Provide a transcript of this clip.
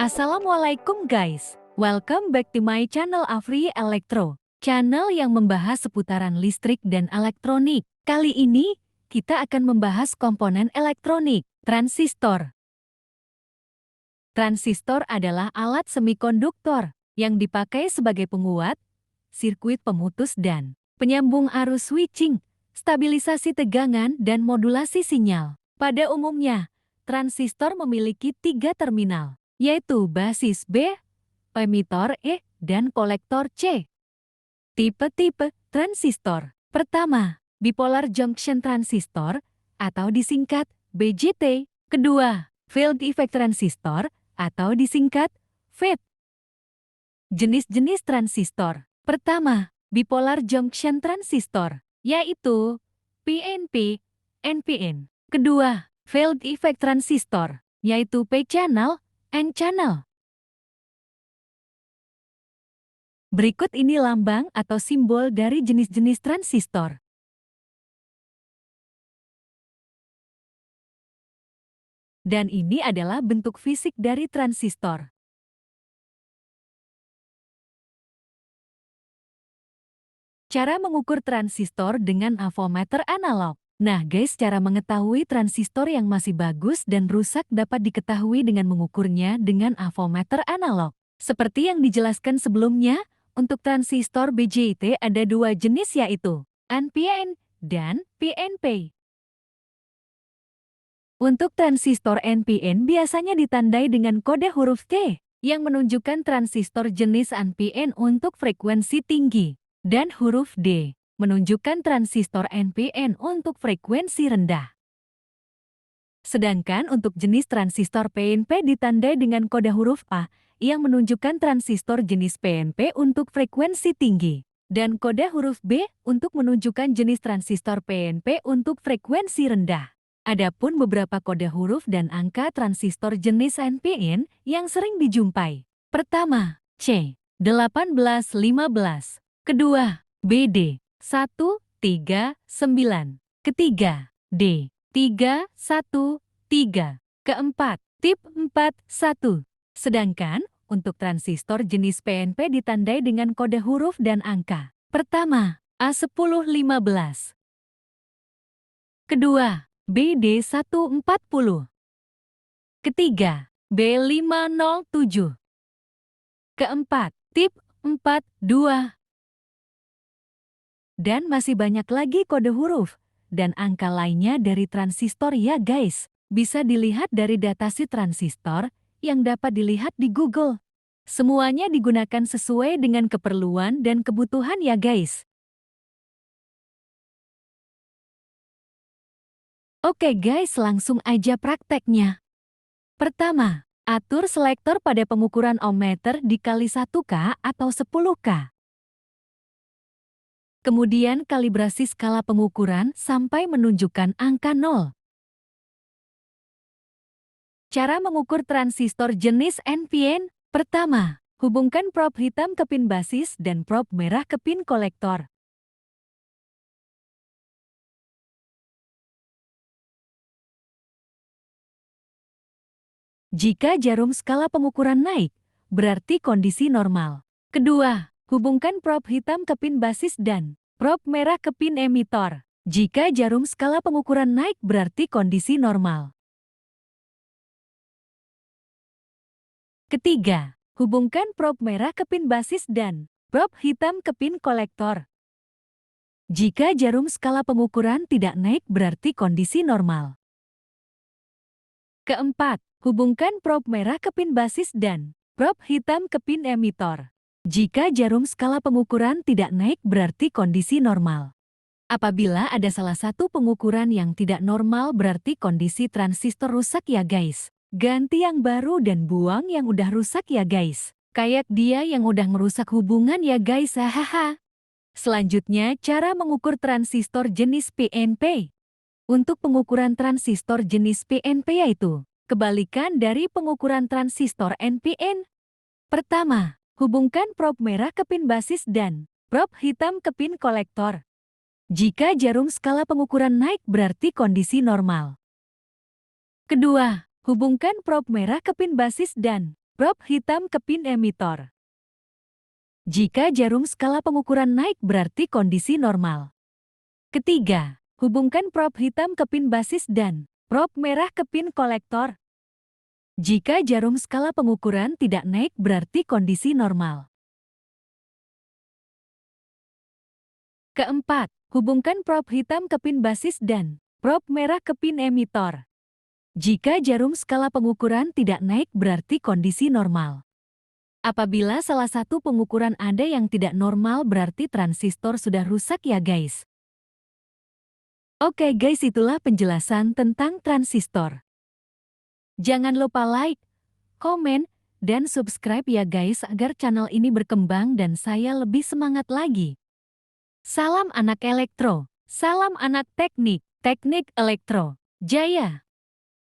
Assalamualaikum guys, welcome back to my channel Afri Elektro, channel yang membahas seputaran listrik dan elektronik. Kali ini, kita akan membahas komponen elektronik, transistor. Transistor adalah alat semikonduktor yang dipakai sebagai penguat, sirkuit pemutus dan penyambung arus switching, stabilisasi tegangan dan modulasi sinyal. Pada umumnya, transistor memiliki 3 terminal, yaitu basis B, emitor E, dan kolektor C. Tipe-tipe transistor. Pertama, bipolar junction transistor atau disingkat BJT. Kedua, field effect transistor atau disingkat FET. Jenis-jenis transistor. Pertama, bipolar junction transistor, yaitu PNP, NPN. Kedua, field effect transistor, yaitu P-channel, N-channel. Berikut ini lambang atau simbol dari jenis-jenis transistor. Dan ini adalah bentuk fisik dari transistor. Cara mengukur transistor dengan avometer analog. Nah guys, cara mengetahui transistor yang masih bagus dan rusak dapat diketahui dengan mengukurnya dengan avometer analog. Seperti yang dijelaskan sebelumnya, untuk transistor BJT ada 2 jenis yaitu NPN dan PNP. Untuk transistor NPN biasanya ditandai dengan kode huruf T yang menunjukkan transistor jenis NPN untuk frekuensi tinggi, dan huruf D menunjukkan transistor NPN untuk frekuensi rendah. Sedangkan untuk jenis transistor PNP ditandai dengan kode huruf A yang menunjukkan transistor jenis PNP untuk frekuensi tinggi, dan kode huruf B untuk menunjukkan jenis transistor PNP untuk frekuensi rendah. Adapun beberapa kode huruf dan angka transistor jenis NPN yang sering dijumpai. Pertama, C 1815. Kedua, BD 139. Ketiga, D 313. Keempat, tip 41. Sedangkan untuk transistor jenis PNP ditandai dengan kode huruf dan angka. Pertama, A1015. Kedua, BD140. Ketiga, B507. Keempat, tip 42. Dan masih banyak lagi kode huruf dan angka lainnya dari transistor ya guys. Bisa dilihat dari datasheet transistor yang dapat dilihat di Google. Semuanya digunakan sesuai dengan keperluan dan kebutuhan ya guys. Oke guys, langsung aja prakteknya. Pertama, atur selektor pada pengukuran ohmmeter dikali 1K atau 10K. Kemudian kalibrasi skala pengukuran sampai menunjukkan angka 0. Cara mengukur transistor jenis NPN. Pertama, hubungkan probe hitam ke pin basis dan probe merah ke pin kolektor. Jika jarum skala pengukuran naik, berarti kondisi normal. Kedua, hubungkan probe hitam ke pin basis dan probe merah ke pin emitor. Jika jarum skala pengukuran naik, berarti kondisi normal. Ketiga, hubungkan probe merah ke pin basis dan probe hitam ke pin kolektor. Jika jarum skala pengukuran tidak naik, berarti kondisi normal. Keempat, hubungkan probe merah ke pin basis dan probe hitam ke pin emitor. Jika jarum skala pengukuran tidak naik, berarti kondisi normal. Apabila ada salah satu pengukuran yang tidak normal, berarti kondisi transistor rusak ya guys. Ganti yang baru dan buang yang udah rusak ya guys. Kayak dia yang udah merusak hubungan ya guys, hahaha. Selanjutnya, cara mengukur transistor jenis PNP. Untuk pengukuran transistor jenis PNP yaitu kebalikan dari pengukuran transistor NPN. Pertama, hubungkan probe merah ke pin basis dan probe hitam ke pin kolektor. Jika jarum skala pengukuran naik, berarti kondisi normal. Kedua, hubungkan probe merah ke pin basis dan Prob hitam ke pin emitor. Jika jarum skala pengukuran naik berarti kondisi normal. Ketiga, hubungkan prob hitam ke pin basis dan prob merah ke pin kolektor. Jika jarum skala pengukuran tidak naik berarti kondisi normal. Keempat, hubungkan prob hitam ke pin basis dan prob merah ke pin emitor. Jika jarum skala pengukuran tidak naik berarti kondisi normal. Apabila salah satu pengukuran ada yang tidak normal berarti transistor sudah rusak ya guys. Oke guys, itulah penjelasan tentang transistor. Jangan lupa like, komen, dan subscribe ya guys agar channel ini berkembang dan saya lebih semangat lagi. Salam anak elektro, salam anak teknik, teknik elektro, jaya!